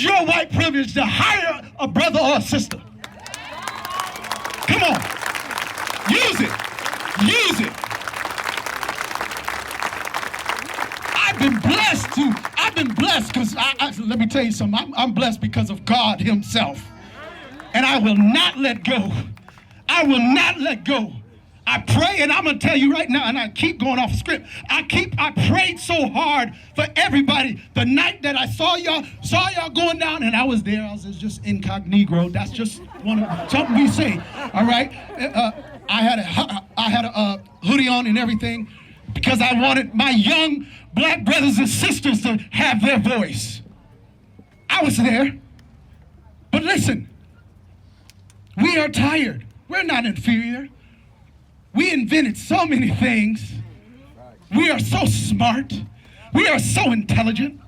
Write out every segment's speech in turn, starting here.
your white privilege to hire a brother or a sister. Come on. Use it. Use it. I've been blessed because let me tell you something. I'm blessed because of God himself. And I will not let go. I will not let go. I pray, and I'm going to tell you right now, and I keep going off script. I prayed so hard for everybody. The night that I saw y'all going down, and I was there. I was just incognito. That's just something we say. All right. I had a hoodie on and everything because I wanted my young black brothers and sisters to have their voice. I was there. But listen, we are tired. We're not inferior. We invented so many things. We are so smart. We are so intelligent.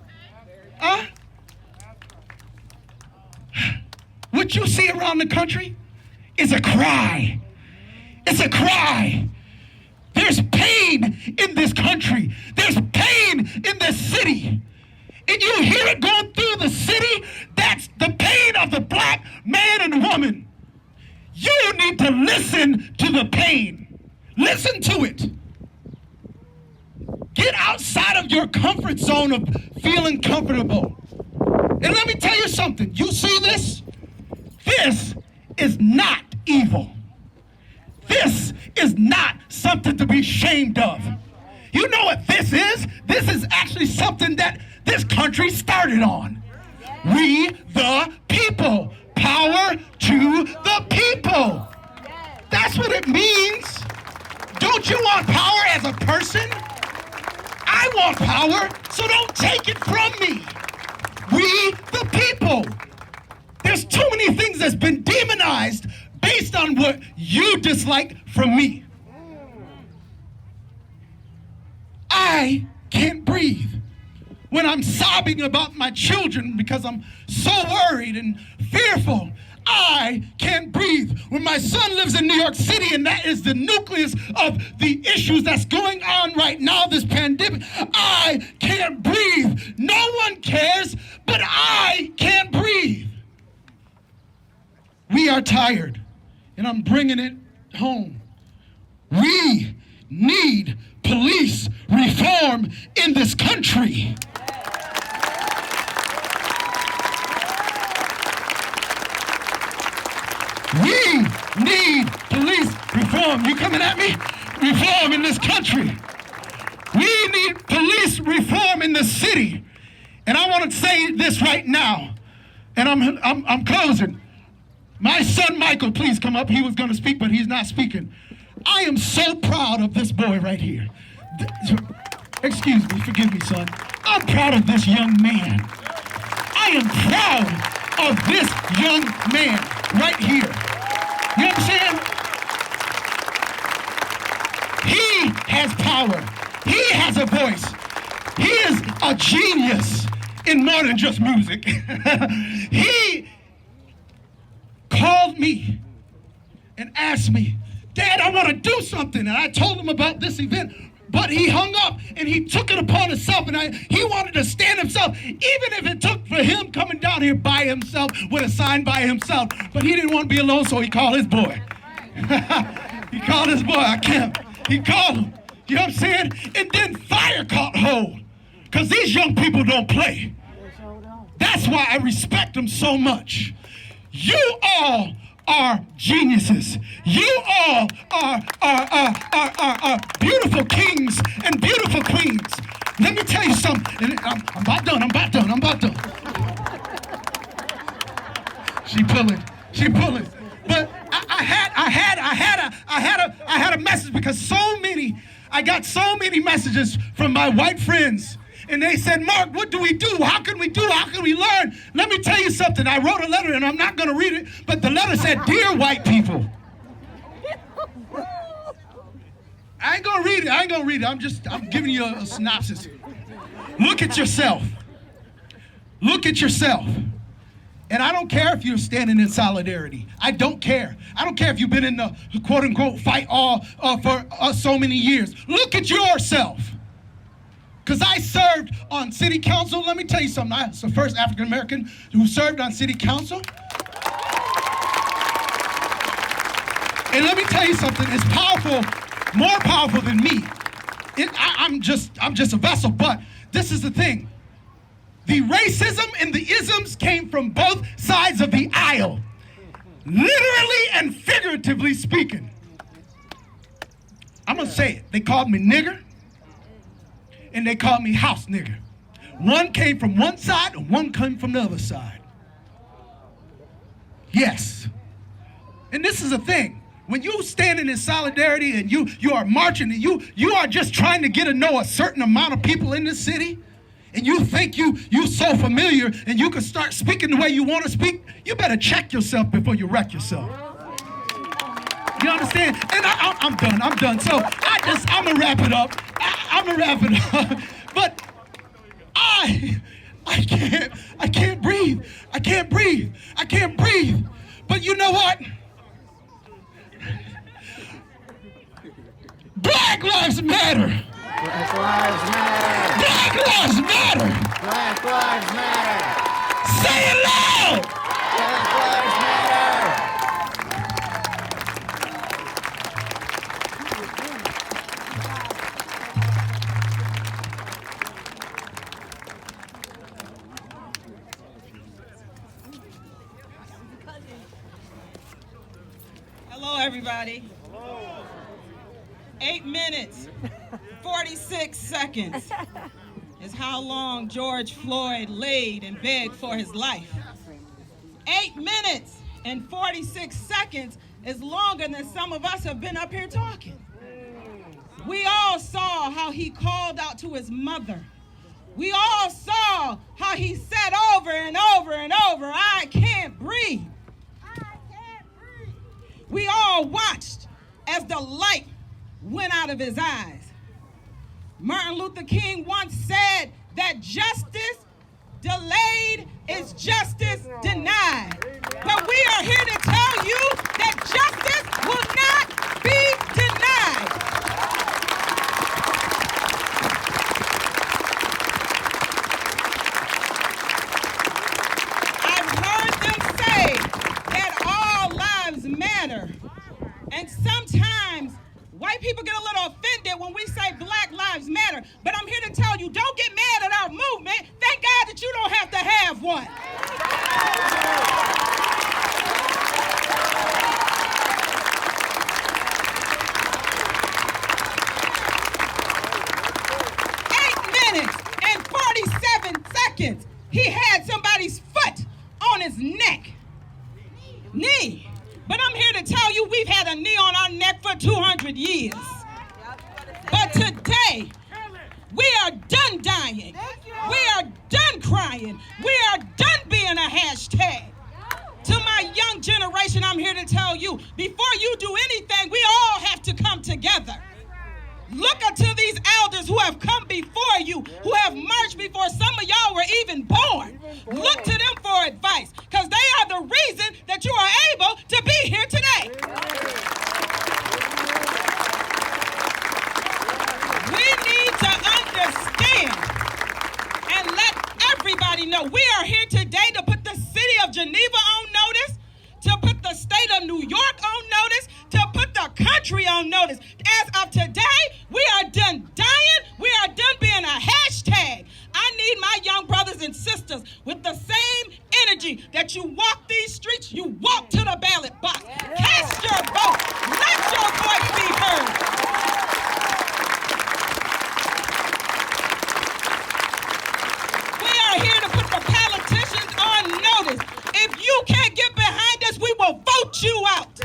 What you see around the country is a cry. It's a cry. There's pain in this country. There's pain in this city. And you hear it going through the city. That's the pain of the black man and woman. You need to listen to the pain. Listen to it. Get outside of your comfort zone of feeling comfortable. And let me tell you something. You see this? This is not evil. This is not something to be ashamed of. You know what this is? This is actually something that this country started on. We the people. Power to the people. That's what it means. Don't you want power as a person? I want power, so don't take it from me. We the people. There's too many things that's been demonized based on what you dislike from me. I can't breathe when I'm sobbing about my children because I'm so worried and fearful. I can't breathe when my son lives in New York City and that is the nucleus of the issues that's going on right now, this pandemic. I can't breathe. No one cares, but I can't breathe. We are tired, and I'm bringing it home. We need police reform in this country. We need police reform. You coming at me? Reform in this country. We need police reform in the city. And I want to say this right now. And I'm closing. My son Michael, please come up. He was going to speak, but he's not speaking. I am so proud of this boy right here. Excuse me, forgive me, son. I'm proud of this young man. I am proud of this young man right here. You know what I'm saying? He has power. He has a voice. He is a genius in more than just music. He called me and asked me, Dad, I want to do something. And I told him about this event. But he hung up and he took it upon himself, and he wanted to stand himself, even if it took for him coming down here by himself with a sign by himself. But he didn't want to be alone, so he called his boy. He called his boy, I can't. He called him. You know what I'm saying? And then fire caught hold, because these young people don't play. That's why I respect them so much. You all are geniuses. You all are beautiful kings and beautiful queens. Let me tell you something. And I'm about done. She pulling. But I had a message, because I got so many messages from my white friends. And they said, Mark, what do we do? How can we do? How can we learn? Let me tell you something. I wrote a letter, and I'm not going to read it, but the letter said, Dear white people. I ain't going to read it. I'm giving you a synopsis. Look at yourself. And I don't care if you're standing in solidarity. I don't care. I don't care if you've been in the quote-unquote fight for so many years. Look at yourself. Because I served on city council. Let me tell you something. I was the first African American who served on city council. And let me tell you something. It's powerful, more powerful than me. I'm just a vessel. But this is the thing. The racism and the isms came from both sides of the aisle, literally and figuratively speaking. I'm gonna say it. They called me nigger, and they called me house nigger. One came from one side, and one came from the other side. Yes. And this is the thing. When you standing in solidarity and you are marching and you are just trying to get to know a certain amount of people in this city, and you think you so familiar and you can start speaking the way you want to speak, you better check yourself before you wreck yourself. You understand? And I'm done. So I'm gonna wrap it up. But I can't breathe. I can't breathe. But you know what? Black lives matter. Black lives matter. Black lives matter. Black lives matter. Say it loud. Black lives matter. Hello, everybody. 8 minutes, 46 seconds is how long George Floyd laid and begged for his life. 8 minutes and 46 seconds is longer than some of us have been up here talking. We all saw how he called out to his mother. We all saw how he said over and over and over, "I can't breathe." I can't breathe. We all watched as the light went out of his eyes. Martin Luther King once said that justice delayed is justice denied. But we are here to tell you that justice will not be denied. I've heard them say that all lives matter. And sometimes white people get a little offended when we say Black Lives Matter, but I'm here to tell you, don't get mad at our movement. Thank God that you don't have to have one. 8 minutes and 47 seconds, he had somebody's foot on his neck. Knee. But I'm here to tell you we've had a knee on our neck for 200 years. But today, we are done dying. We are done crying. We are done being a hashtag. To my young generation, I'm here to tell you, before you do anything, we all have to come together. Look unto these elders who have come before you, who have marched before some of y'all were even born. Look to them for advice, because they are the reason that you are able to be here today. We need to understand and let everybody know we are here today to put the city of Geneva on notice, to put the state of New York on notice, to put the country on notice. As of today, we are done dying. We are done being a hashtag. I need my young brothers and sisters with the same energy that you walk these streets, you walk to the ballot box. Cast your vote. Let your voice be heard. We are here to put the politicians on notice. If you can't get behind us, we will vote you out.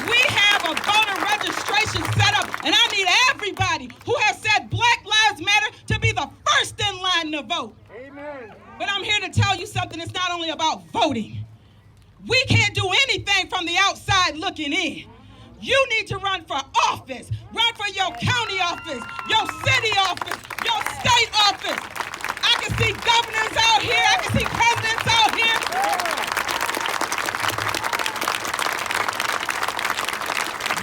We have a voter registration set up, and I need everybody who has said Black Lives Matter to be the first in line to vote. Amen. But I'm here to tell you something. It's not only about voting. We can't do anything from the outside looking in. You need to run for office. Run for your county office, your city office, your state office. I can see governors out here. I can see presidents out here.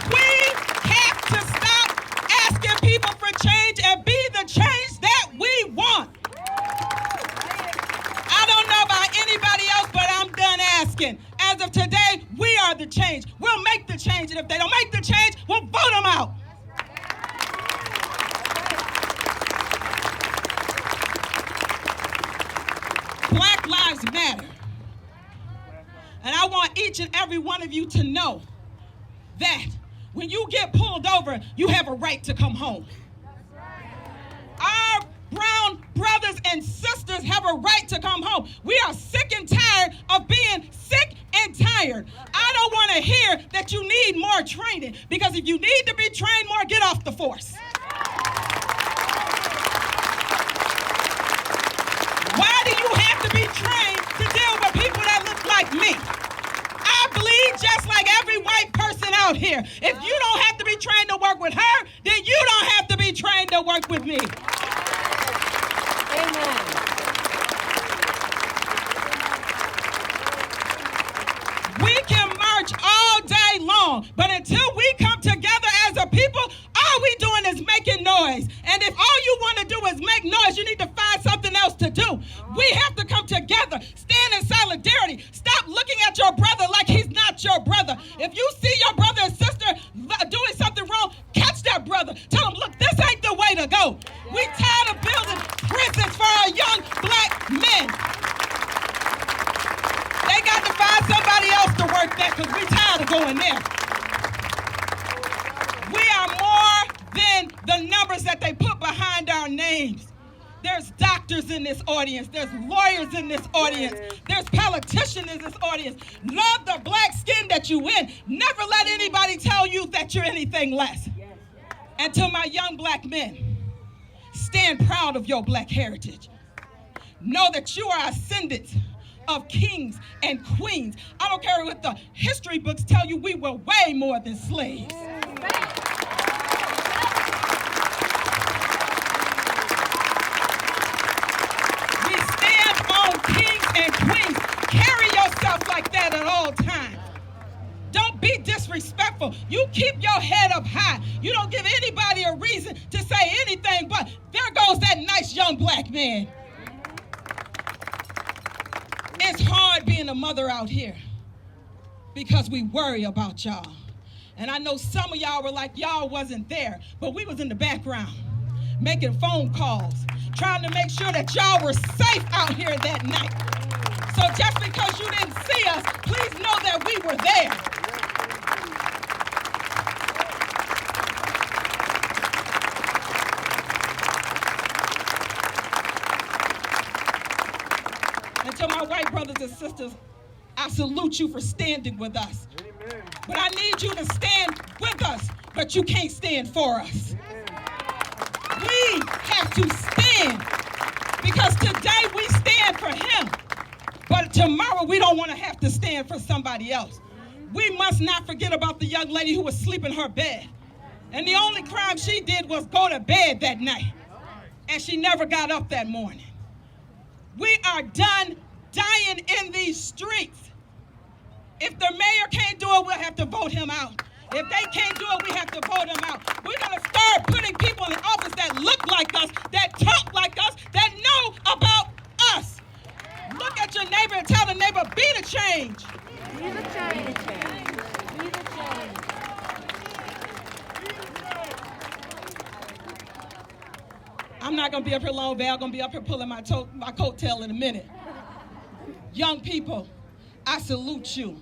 We have to stop speaking. As of today, we are the change. We'll make the change, and if they don't make the change, we'll vote them out. Black Lives Matter. And I want each and every one of you to know that when you get pulled over, you have a right to come home. Our brown brothers and sisters have a right to come home. We are sick and tired of being sick and tired. I don't want to hear that you need more training, because if you need to be trained more, get off the force. Why do you have to be trained to deal with people that look like me? I bleed just like every white person out here. If you don't have to be trained to work with her, then you don't have to be trained to work with me. Amen. We can march all day long, but until we come together as a people, all we doing is making noise. And if all you want to do is make noise, you need to find something else to do. We have to come together, stand in solidarity. Stop looking at your brother like he's not your brother. If you see your brother and sister doing something wrong, catch that brother. Tell him, look, this ain't the way to go. We tired of building prisons for our young black men. They got to find somebody else to work that, because we tired of going there. We are more than the numbers that they put behind our names. There's doctors in this audience. There's lawyers in this audience. There's politicians in this audience. Love the black skin that you in. Never let anybody tell you that you're anything less. And to my young black men, stand proud of your black heritage. Know that you are ascendants of kings and queens. I don't care what the history books tell you, we were way more than slaves. We stand on kings and queens. Carry yourself like that at all times. Don't be disrespectful. You keep your head up high. You don't give anybody a reason to say anything but, there goes that nice young black man. It's hard being a mother out here because we worry about y'all. And I know some of y'all were like, y'all wasn't there, but we was in the background making phone calls, trying to make sure that y'all were safe out here that night. So just because you didn't see us, please know that we were there. And to my white brothers and sisters, I salute you for standing with us. Amen. But I need you to stand with us, but you can't stand for us. Amen. We have to stand, because today we stand for him, but tomorrow we don't want to have to stand for somebody else. We must not forget about the young lady who was asleep in her bed, and the only crime she did was go to bed that night, and she never got up that morning. We are done dying in these streets. If the mayor can't do it, we'll have to vote him out. If they can't do it, we have to vote them out. We're going to start putting people in office that look like us, that talk like us, that know about us. Look at your neighbor and tell the neighbor, be the change. Be the change. Be the change. I'm not going to be up here long, but I'm going to be up here pulling my coattail in a minute. Young people, I salute you.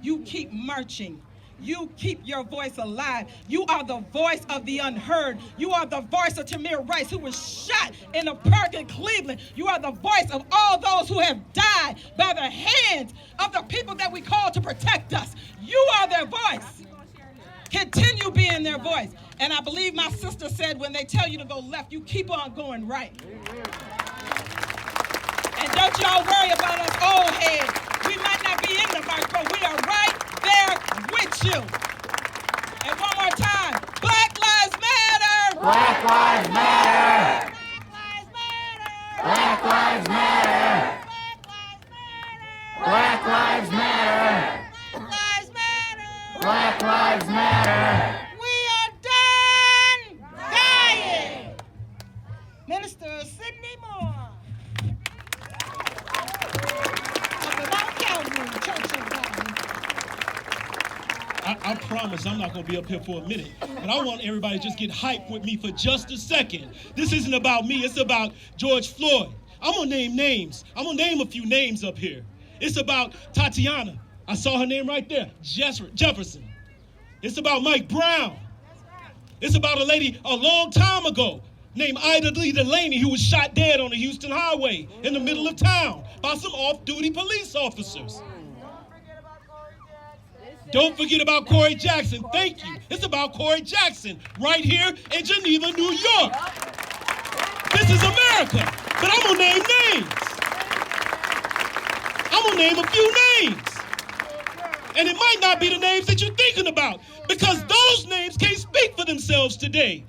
You keep marching. You keep your voice alive. You are the voice of the unheard. You are the voice of Tamir Rice, who was shot in a park in Cleveland. You are the voice of all those who have died by the hands of the people that we call to protect us. You are their voice. Continue being their voice. And I believe my sister said, when they tell you to go left, you keep on going right. And don't y'all worry about us old heads. We might not be in the march, but we are right there with you. And one more time, Black Lives Matter! Black Lives Matter! Black Lives Matter! Black Lives Matter! Black Lives Matter! Black Lives Matter! We are done dying! Minister Sidney Moore of the Mount Calvary Church I promise I'm not going to be up here for a minute, but I want everybody to just get hyped with me for just a second. This isn't about me. It's about George Floyd. I'm going to name names. I'm going to name a few names up here. It's about Tatiana. I saw her name right there, Jefferson. It's about Mike Brown. It's about a lady a long time ago named Ida Lee Delaney who was shot dead on the Houston highway in the middle of town by some off-duty police officers. Don't forget about Corey Jackson. Thank you. It's about Corey Jackson right here in Geneva, New York. This is America, but I'm gonna name names. I'm gonna name a few names. And it might not be the names that you're thinking about because those names can't speak for themselves today.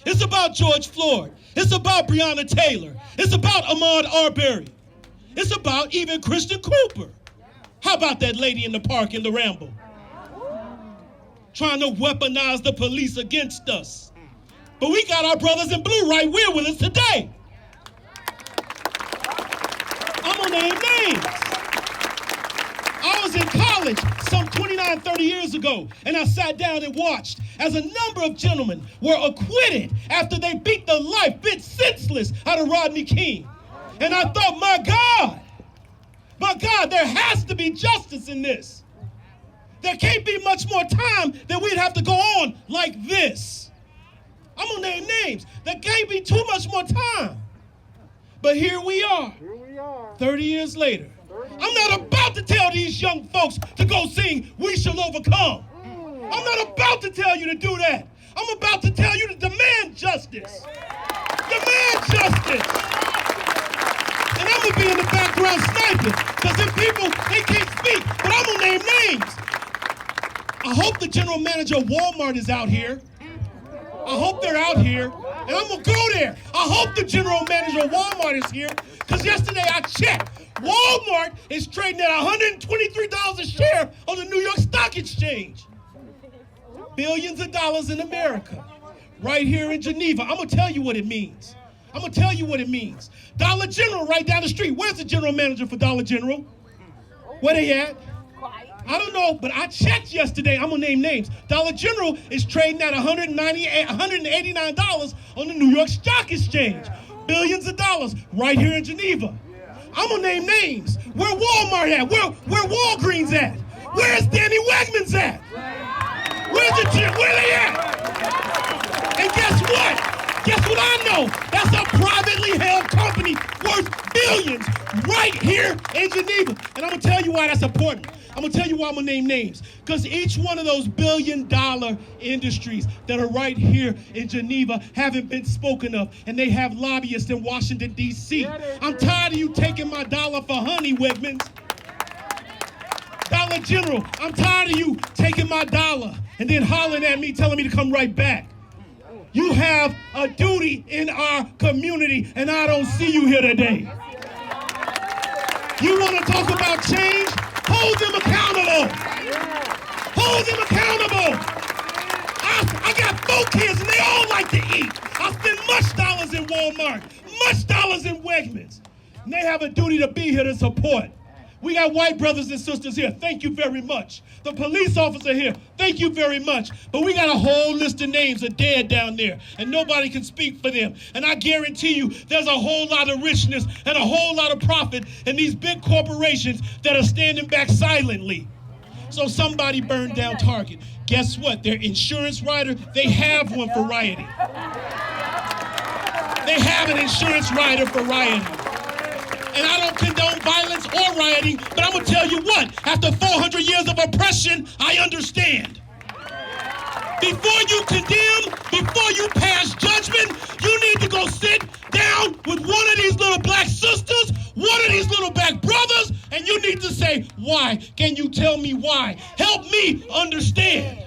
It's about George Floyd. It's about Breonna Taylor. It's about Ahmaud Arbery. It's about even Christian Cooper. How about that lady in the park in the Ramble? Trying to weaponize the police against us. But we got our brothers in blue right here with us today. I'm gonna name names. I was in college some 29, 30 years ago, and I sat down and watched as a number of gentlemen were acquitted after they beat the life, bit senseless out of Rodney King. And I thought, my God, there has to be justice in this. There can't be much more time that we'd have to go on like this. I'm gonna name names. There can't be too much more time. But here we are, 30 years later. I'm not about to tell these young folks to go sing "We Shall Overcome." I'm not about to tell you to do that. I'm about to tell you to demand justice. Demand justice. And I'm gonna be in the background sniping, because them people, they can't speak, but I'm gonna name names. I hope the general manager of Walmart is out here. I hope they're out here, and I'm gonna go there. I hope the general manager of Walmart is here, because yesterday I checked. Walmart is trading at $123 a share on the New York Stock Exchange. Billions of dollars in America, right here in Geneva. I'm gonna tell you what it means. I'm gonna tell you what it means. Dollar General right down the street. Where's the general manager for Dollar General? Where they at? I don't know, but I checked yesterday. I'm gonna name names. Dollar General is trading at $189 on the New York Stock Exchange. Billions of dollars right here in Geneva. I'm gonna name names. Where Walmart at? Where Walgreens at? Where's Danny Wegmans at? Where they at? And guess what? Guess what I know? That's a privately held company worth billions right here in Geneva. And I'm gonna tell you why that's important. I'm gonna tell you why I'm gonna name names. Because each one of those billion-dollar industries that are right here in Geneva haven't been spoken of, and they have lobbyists in Washington, D.C. I'm tired of you taking my dollar for honey, Wegmans. Dollar General, I'm tired of you taking my dollar and then hollering at me, telling me to come right back. You have a duty in our community, and I don't see you here today. You want to talk about change? Hold them accountable. Hold them accountable. I got 4 kids, and they all like to eat. I spend much dollars in Walmart, much dollars in Wegmans. And they have a duty to be here to support. We got white brothers and sisters here. Thank you very much. The police officer here. Thank you very much. But we got a whole list of names of dead down there, and nobody can speak for them. And I guarantee you there's a whole lot of richness and a whole lot of profit in these big corporations that are standing back silently. So somebody burned down Target. Guess what? Their insurance rider, they have one for rioting. They have an insurance rider for rioting. And I don't condone violence or rioting, but I'm gonna tell you what, after 400 years of oppression, I understand. Before you condemn, before you pass judgment, you need to go sit down with one of these little black sisters, one of these little black brothers, and you need to say, why? Can you tell me why? Help me understand.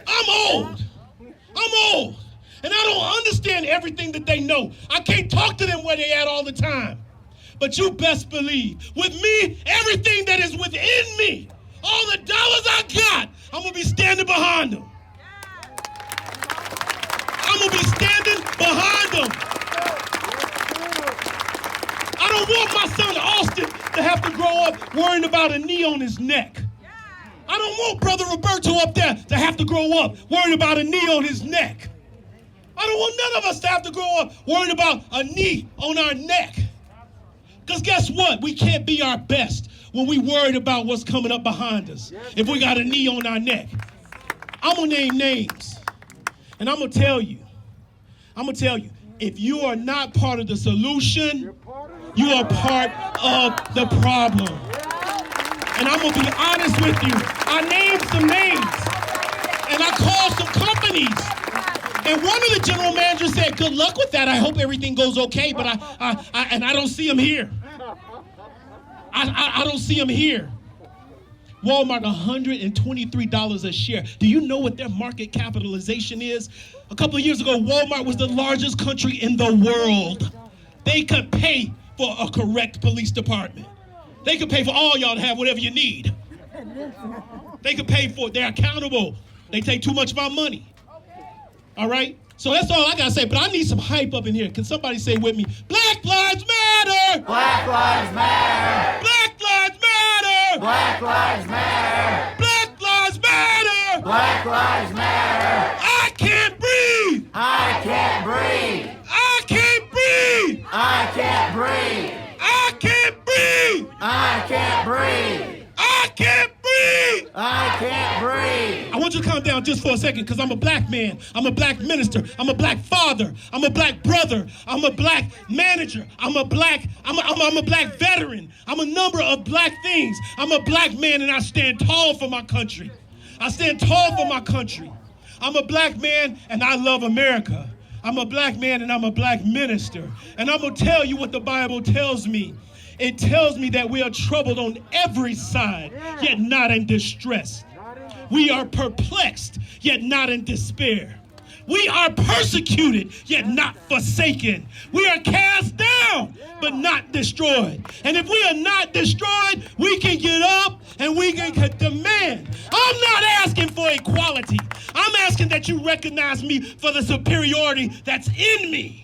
I'm old. And I don't understand everything that they know. I can't talk to them where they at all the time. But you best believe, with me, everything that is within me, all the dollars I got, I'm going to be standing behind them. I'm going to be standing behind them. I don't want my son Austin to have to grow up worrying about a knee on his neck. want Brother Roberto up there to have to grow up worried about a knee on his neck. I don't want none of us to have to grow up worried about a knee on our neck. Because guess what? We can't be our best when we worried about what's coming up behind us. If we got a knee on our neck. I'm going to name names. And I'm going to tell you, if you are not part of the solution, you are part of the problem. And I'm going to be honest with you. I named some names. And I called some companies. And one of the general managers said, good luck with that. I hope everything goes okay. But I don't see him here. I don't him here. Walmart, $123 a share. Do you know what their market capitalization is? A couple of years ago, Walmart was the largest country in the world. They could pay for a correct police department. They could pay for all y'all to have whatever you need. They could pay for it. They're accountable. They take too much of our money. All right? So that's all I got to say. But I need some hype up in here. Can somebody say with me, Black Lives Matter! Black Lives Matter! Black Lives Matter! Black Lives Matter! Black Lives Matter! Black Lives Matter! I can't breathe! I can't breathe! I can't breathe! I can't breathe! I can't breathe! I can't breathe! I can't breathe! I can't breathe! I want you to calm down just for a second, because I'm a black man. I'm a black minister. I'm a black father. I'm a black brother. I'm a black manager. I'm a black veteran. I'm a number of black things. I'm a black man, and I stand tall for my country. I stand tall for my country. I'm a black man, and I love America. I'm a black man, and I'm a black minister. And I'm going to tell you what the Bible tells me. It tells me that we are troubled on every side, yet not in distress. We are perplexed, yet not in despair. We are persecuted, yet not forsaken. We are cast down, but not destroyed. And if we are not destroyed, we can get up and we can demand. I'm not asking for equality. I'm asking that you recognize me for the superiority that's in me.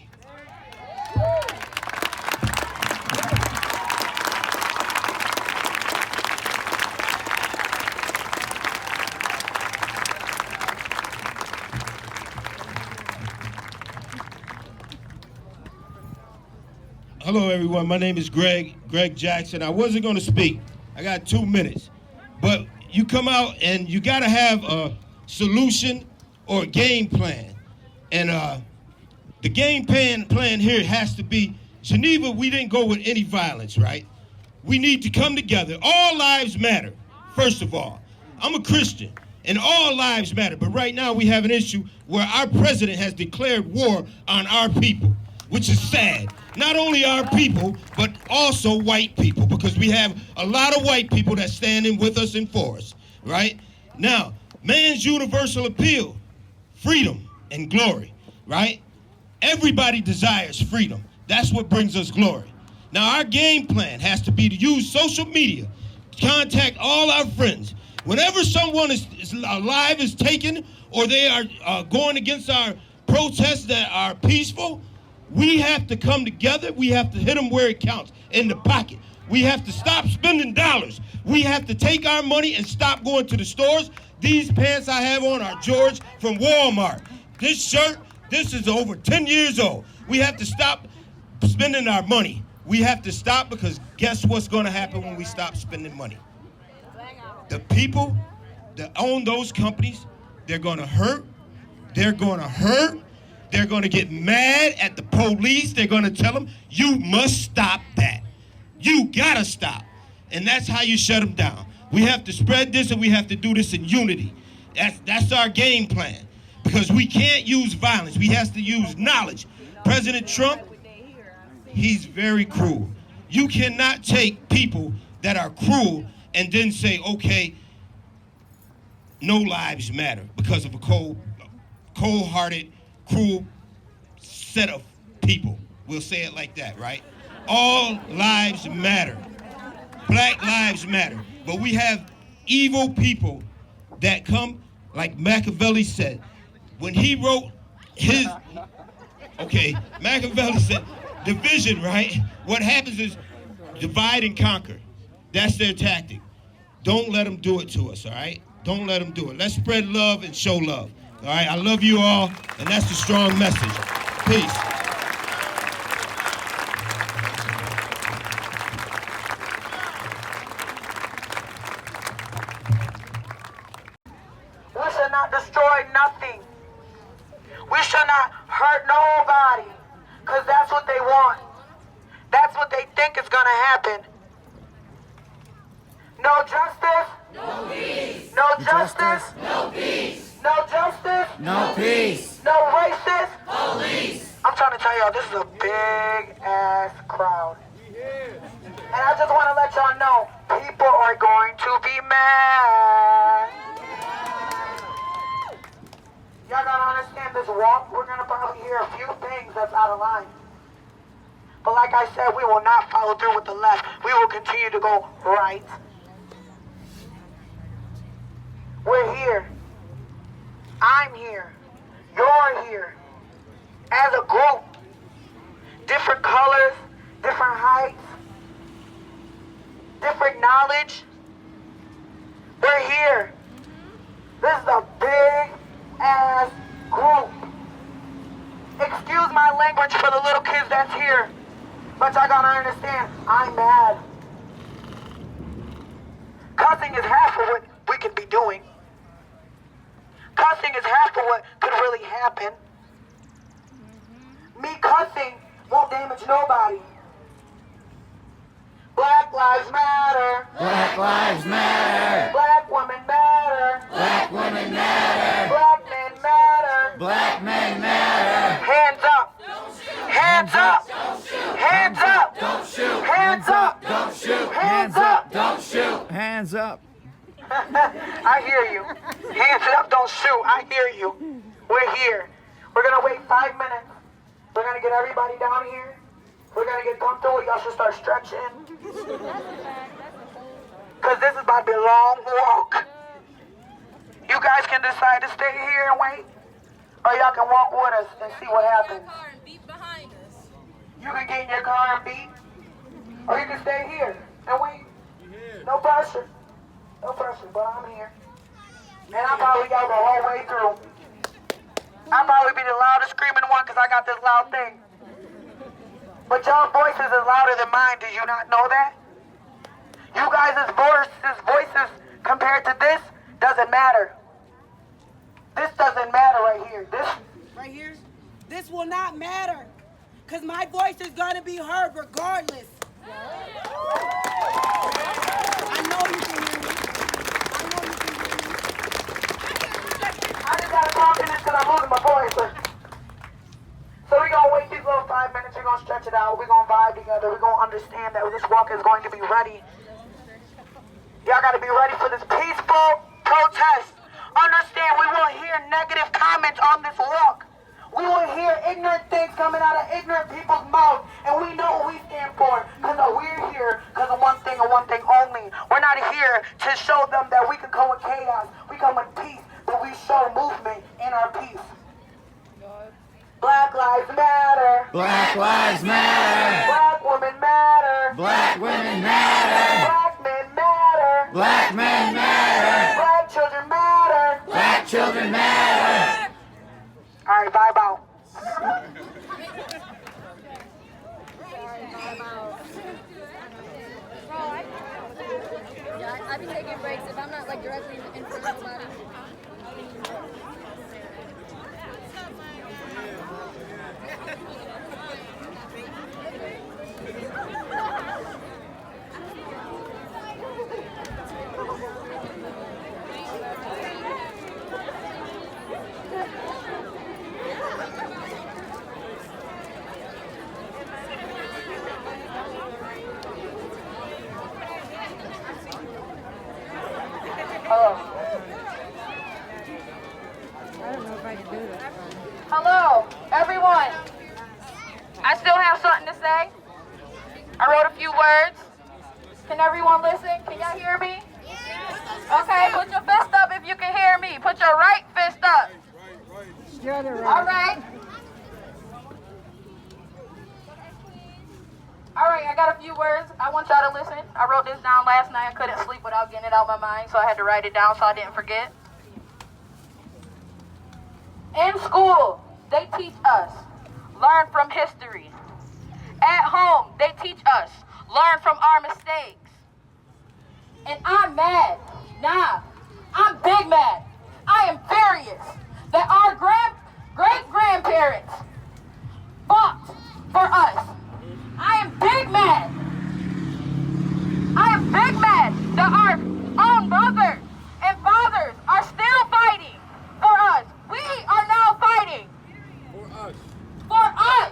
Hello, everyone. My name is Greg Jackson. I wasn't going to speak. I got 2 minutes. But you come out and you got to have a solution or a game plan. And the game plan here has to be, Geneva, we didn't go with any violence, right? We need to come together. All lives matter, first of all. I'm a Christian, and all lives matter. But right now we have an issue where our president has declared war on our people, which is sad. Not only our people, but also white people, because we have a lot of white people that's standing with us and for us, right? Now, man's universal appeal, freedom and glory, right? Everybody desires freedom. That's what brings us glory. Now, our game plan has to be to use social media, contact all our friends. Whenever someone alive is taken, or they are going against our protests that are peaceful, we have to come together. We have to hit them where it counts, in the pocket. We have to stop spending dollars. We have to take our money and stop going to the stores. These pants I have on are George from Walmart. This shirt, this is over 10 years old. We have to stop spending our money. We have to stop, because guess what's going to happen when we stop spending money? The people that own those companies, they're going to hurt. They're going to hurt. They're going to get mad at the police. They're going to tell them, you must stop that. You got to stop. And that's how you shut them down. We have to spread this, and we have to do this in unity. That's our game plan, because we can't use violence. We have to use knowledge. President Trump, he's very cruel. You cannot take people that are cruel and then say, okay, no lives matter, because of a cold-hearted, cruel set of people. We'll say it like that, right? All lives matter. Black lives matter. But we have evil people that come, like Machiavelli said. When he wrote his, Machiavelli said, division, right? What happens is divide and conquer. That's their tactic. Don't let them do it to us, all right? Don't let them do it. Let's spread love and show love. All right, I love you all, and that's the strong message. Peace. We should not destroy nothing. We should not hurt nobody, because that's what they want. That's what they think is going to happen. No justice? No peace. No justice? No peace. No justice? No peace. No racist? Police. I'm trying to tell y'all, this is a big ass crowd. And I just want to let y'all know, people are going to be mad. Y'all gotta understand this walk, we're gonna probably hear a few things that's out of line. But like I said, we will not follow through with the left. We will continue to go right. We're here. I'm here. You're here. As a group. Different colors, different heights, different knowledge. We're here. This is a big ass group. Excuse my language for the little kids that's here, but y'all gotta understand, I'm mad. Cussing is half of what we could be doing. Cussing is half of what could really happen. Me cussing won't damage nobody. Black lives matter. Black lives matter. Black women matter. Black women matter. Black men matter. Black men matter. Hands up. Hands up. Hands up. Don't shoot. Hands up. Don't shoot. Hands up. Don't shoot. Hands up. I hear you. Hands up, don't shoot. I hear you. We're here. We're gonna wait 5 minutes. We're gonna get everybody down here. We're gonna get comfortable. Y'all should start stretching. Cause this is about to be a long walk. You guys can decide to stay here and wait, or y'all can walk with us and see what happens. You can get in your car and beat, or you can stay here and wait. No pressure. No pressure, but I'm here. And I'll probably yell the whole way through. I'll probably be the loudest screaming one because I got this loud thing. But y'all voices is louder than mine. Did you not know that? You guys' voices compared to this doesn't matter. This doesn't matter right here. This right here, this will not matter, because my voice is going to be heard regardless. I know you can hear me. I just gotta talk in this because I'm losing my voice. So we're gonna wait these little 5 minutes. We're gonna stretch it out. We're gonna vibe together. We're gonna understand that this walk is going to be ready. Y'all gotta be ready for this peaceful protest. Understand, we will hear negative comments on this walk. We will hear ignorant things coming out of ignorant people's mouths, and we know what we stand for, because we're here because of one thing and one thing only. We're not here to show them that we can come with chaos. We come with peace, but we show movement in our peace. Black lives matter. Black lives matter. Black women matter. Black women matter. Black men matter. Black men matter. Black children matter. Black children matter. All right, vibe out. I be taking breaks if I'm not like directly in front of somebody. Hello, everyone. I still have something to say. I wrote a few words. Can everyone listen? Can y'all hear me? Okay, put your fist up if you can hear me. Put your right fist up. All right. All right, I got got a few words. I want y'all to listen. I wrote this down last night. I couldn't sleep without getting it out of my mind, so I had to write it down so I didn't forget. In school, they teach us, learn from history. At home, they teach us, learn from our mistakes. And I'm mad. Nah, I'm big mad. I am furious that our great-grandparents fought for us. I am big mad. I am big mad that our own mothers and fathers are still fighting for us. We are now fighting for us. For us.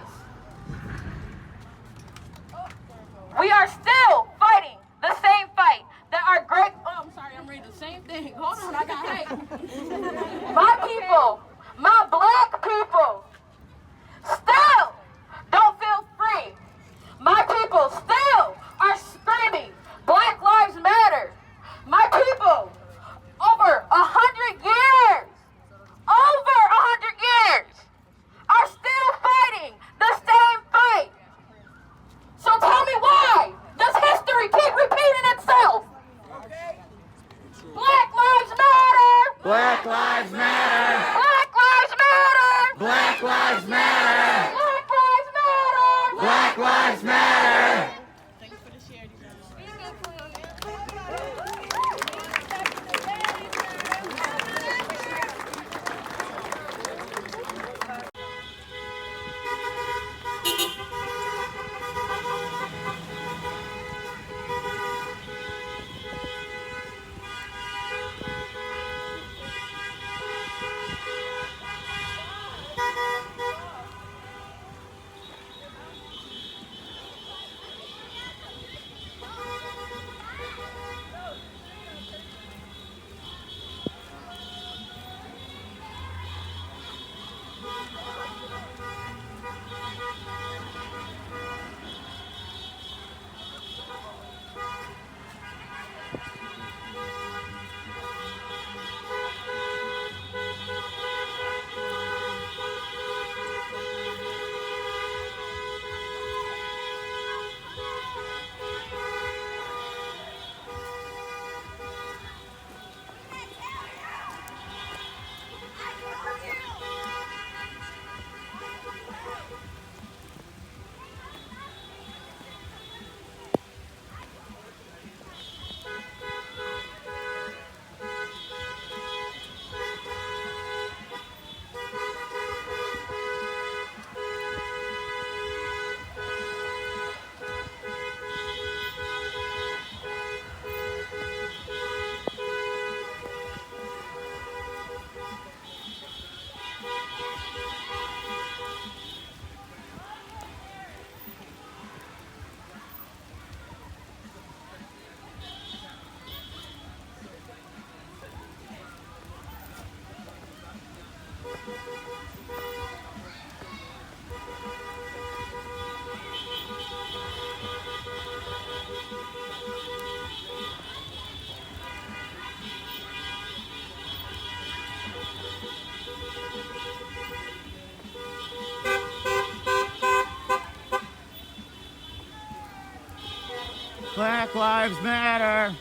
We are still fighting the same fight that our great... Oh, I'm sorry, I'm reading the same thing. Hold on, I got hate. My people, my black people, still don't feel free. My people still are screaming, Black Lives Matter. My people, over 100 years, are still fighting the same fight. So tell me, why does history keep repeating itself? Black Lives Matter! Black Lives Matter. Black Lives Matter! Black Lives Matter. Black Lives Matter! Black Lives Matter. Black Lives Matter.